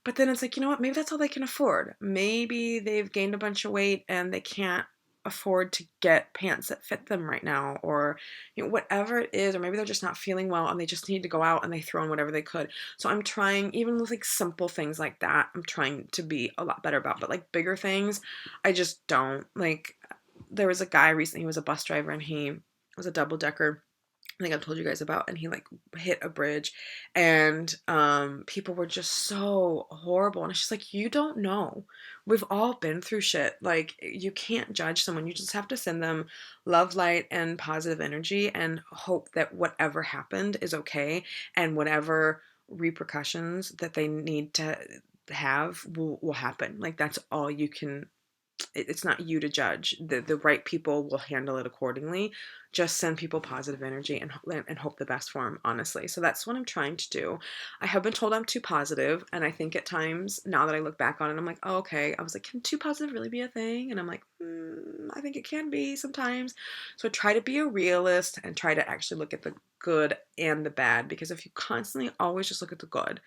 But then it's like, you know what? Maybe that's all they can afford. Maybe they've gained a bunch of weight and they can't afford to get pants that fit them right now, or whatever it is, or maybe they're just not feeling well and they just need to go out and they throw in whatever they could. So I'm trying, even with like simple things like that, I'm trying to be a lot better about. But like bigger things, I just don't. Like there was a guy recently, he was a bus driver and he was a double decker, I think I've told you guys about, and he like hit a bridge, and people were just so horrible, and it's just like, you don't know. We've all been through shit. Like you can't judge someone. You just have to send them love, light, and positive energy, and hope that whatever happened is okay, and whatever repercussions that they need to have will happen. Like that's all you can. It's not you to judge. The right people will handle it accordingly. Just send people positive energy and hope the best for them, honestly. So that's what I'm trying to do. I have been told I'm too positive, and I think at times, now that I look back on it, I'm like, oh, okay. I was like, can too positive really be a thing? And I'm like, I think it can be sometimes. So I try to be a realist and try to actually look at the good and the bad, because if you constantly always just look at the good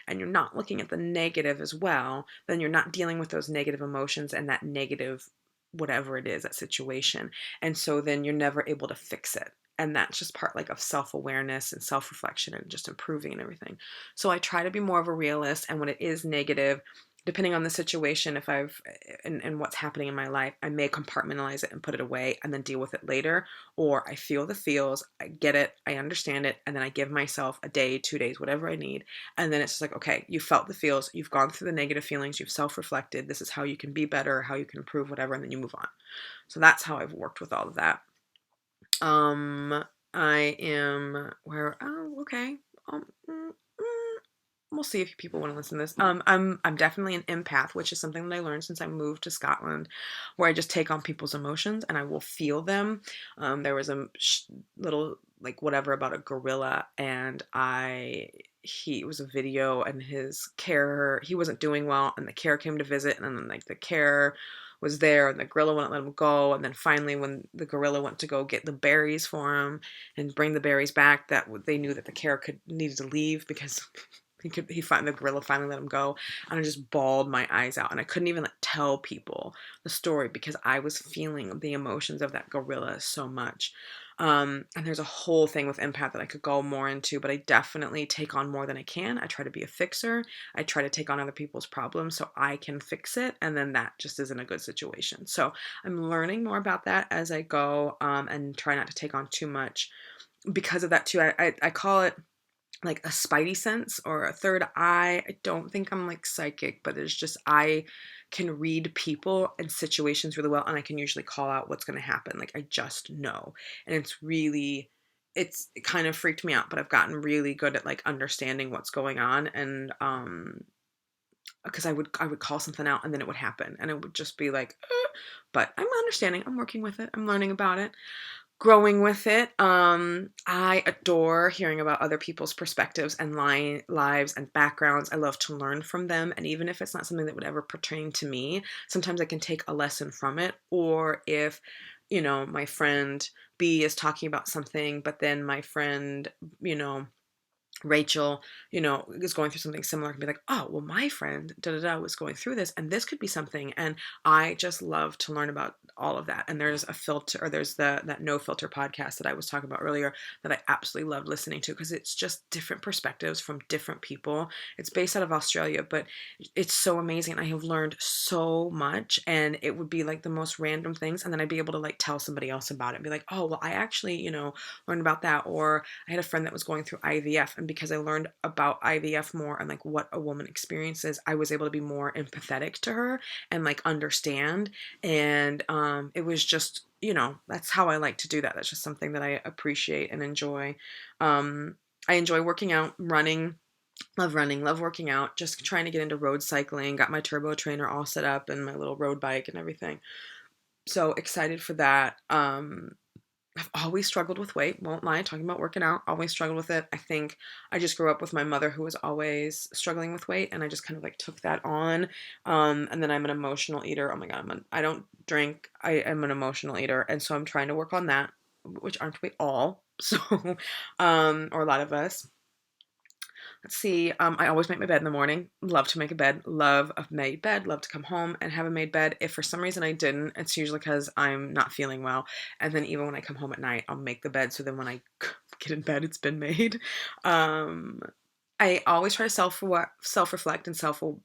and you're not looking at the negative as well, then you're not dealing with those negative emotions and that negative whatever it is, that situation. And so then you're never able to fix it. And that's just part like of self-awareness and self-reflection and just improving and everything. So I try to be more of a realist, and when it is negative, depending on the situation, if and what's happening in my life, I may compartmentalize it and put it away and then deal with it later. Or I feel the feels, I get it, I understand it, and then I give myself a day, 2 days, whatever I need. And then it's just like, okay, you felt the feels, you've gone through the negative feelings, you've self-reflected, this is how you can be better, how you can improve, whatever, and then you move on. So that's how I've worked with all of that. Um, I am where, oh, okay. Um, mm, mm, we'll see if people want to listen to this. I'm definitely an empath, which is something that I learned since I moved to Scotland, where I just take on people's emotions and I will feel them. There was a little like whatever about a gorilla, and it was a video, and his carer, he wasn't doing well, and the carer came to visit, and then like the carer was there and the gorilla wouldn't let him go, and then finally when the gorilla went to go get the berries for him and bring the berries back, that they knew that the carer needed to leave because the gorilla finally let him go, and I just bawled my eyes out, and I couldn't even like tell people the story because I was feeling the emotions of that gorilla so much. And there's a whole thing with empath that I could go more into, but I definitely take on more than I can. I try to be a fixer. I try to take on other people's problems so I can fix it, and then that just isn't a good situation. So I'm learning more about that as I go, and try not to take on too much. Because of that too, I call it like a spidey sense or a third eye. I don't think I'm like psychic, but it's just I can read people and situations really well, and I can usually call out what's going to happen. Like I just know. And it kind of freaked me out, but I've gotten really good at like understanding what's going on, and because I would call something out and then it would happen and it would just be like but I'm understanding, I'm working with it, I'm learning about it, growing with it. I adore hearing about other people's perspectives and lives and backgrounds. I love to learn from them. And even if it's not something that would ever pertain to me, sometimes I can take a lesson from it. Or if, my friend B is talking about something, but then my friend, Rachel, is going through something similar, can be like, oh, well, my friend da da da was going through this, and this could be something. And I just love to learn about all of that. And there's a filter, or there's that No Filter podcast that I was talking about earlier that I absolutely love listening to, because it's just different perspectives from different people. It's based out of Australia, but it's so amazing. I have learned so much, and it would be like the most random things, and then I'd be able to like tell somebody else about it and be like, oh, well, I actually, learned about that. Or I had a friend that was going through IVF, and because I learned about IVF more and like what a woman experiences, I was able to be more empathetic to her and like understand. And it was just, that's how I like to do that. That's just something that I appreciate and enjoy. I enjoy working out, running, love working out, just trying to get into road cycling, got my turbo trainer all set up and my little road bike and everything. So excited for that. I've always struggled with weight, won't lie, talking about working out, always struggled with it. I think I just grew up with my mother who was always struggling with weight, and I just kind of like took that on. And then I'm an emotional eater. Oh my God, I don't drink. I am an emotional eater, and so I'm trying to work on that, which aren't we all? So, or a lot of us. Let's see. I always make my bed in the morning. Love to make a bed. Love a made bed. Love to come home and have a made bed. If for some reason I didn't, it's usually because I'm not feeling well. And then even when I come home at night, I'll make the bed. So then when I get in bed, it's been made. Um, I always try to self reflect and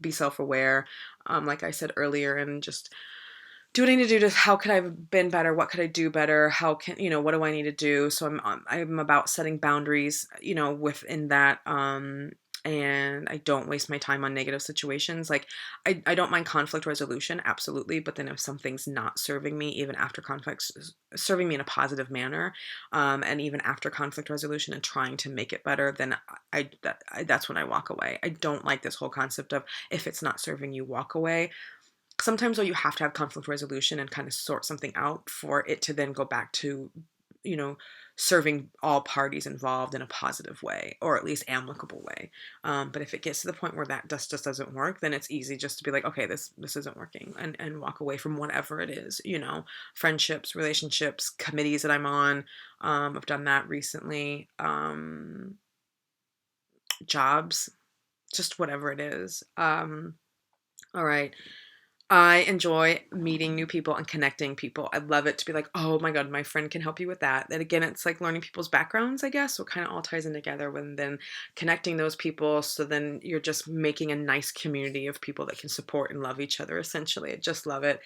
be self aware. Like I said earlier, and just do what I need to do to how could I have been better? What could I do better? How can, what do I need to do? So I'm about setting boundaries, within that. And I don't waste my time on negative situations. Like I don't mind conflict resolution, absolutely. But then if something's not serving me, even after conflict, serving me in a positive manner, and even after conflict resolution and trying to make it better, then that's when I walk away. I don't like this whole concept of if it's not serving you, walk away. Sometimes though you have to have conflict resolution and kind of sort something out for it to then go back to, you know, serving all parties involved in a positive way or at least amicable way. But if it gets to the point where that just doesn't work, then it's easy just to be like, okay, this isn't working, and walk away from whatever it is, friendships, relationships, committees that I'm on. I've done that recently. Jobs, just whatever it is. All right. I enjoy meeting new people and connecting people. I love it to be like, oh my God, my friend can help you with that. Then again, it's like learning people's backgrounds, I guess. So it kind of all ties in together when then connecting those people. So then you're just making a nice community of people that can support and love each other, essentially. I just love it.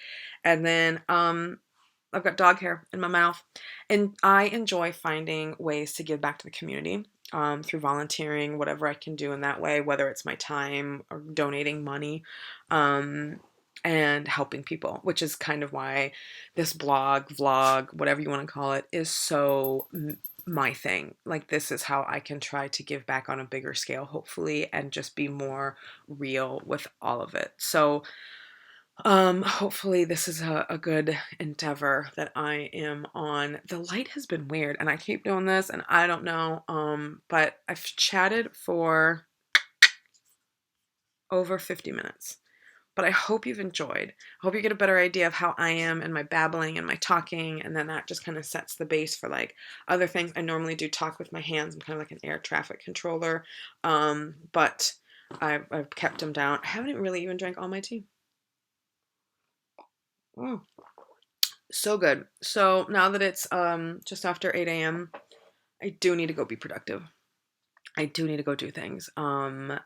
And then I've got dog hair in my mouth. And I enjoy finding ways to give back to the community. Through volunteering, whatever I can do in that way, whether it's my time or donating money. And helping people, which is kind of why this blog, vlog, whatever you want to call it, is so my thing. Like, this is how I can try to give back on a bigger scale, hopefully, and just be more real with all of it. So, hopefully this is a good endeavor that I am on. The light has been weird, and I keep doing this, and I don't know, but I've chatted for over 50 minutes. But I hope you've enjoyed. I hope you get a better idea of how I am and my babbling and my talking, and then that just kind of sets the base for like other things. I normally do talk with my hands. I'm kind of like an air traffic controller, but I've kept them down. I haven't really even drank all my tea. Oh, so good. So now that it's just after 8 a.m., I do need to go be productive. I do need to go do things, and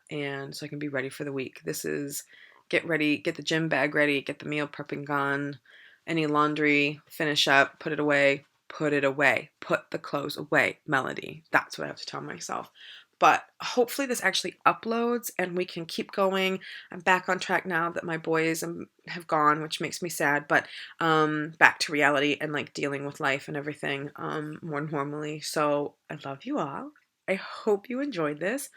so I can be ready for the week. This is get ready, get the gym bag ready, get the meal prepping gone, any laundry, finish up, put it away, put it away, put the clothes away, Melody. That's what I have to tell myself. But hopefully this actually uploads and we can keep going. I'm back on track now that my boys have gone, which makes me sad, but back to reality and like dealing with life and everything more normally. So I love you all. I hope you enjoyed this.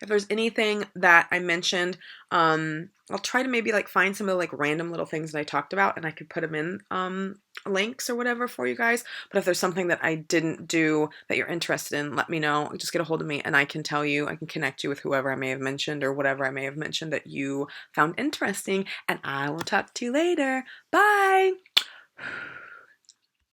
If there's anything that I mentioned, I'll try to maybe like find some of the like random little things that I talked about and I could put them in links or whatever for you guys. But if there's something that I didn't do that you're interested in, let me know. Just get a hold of me and I can tell you, I can connect you with whoever I may have mentioned or whatever I may have mentioned that you found interesting. And I will talk to you later. Bye.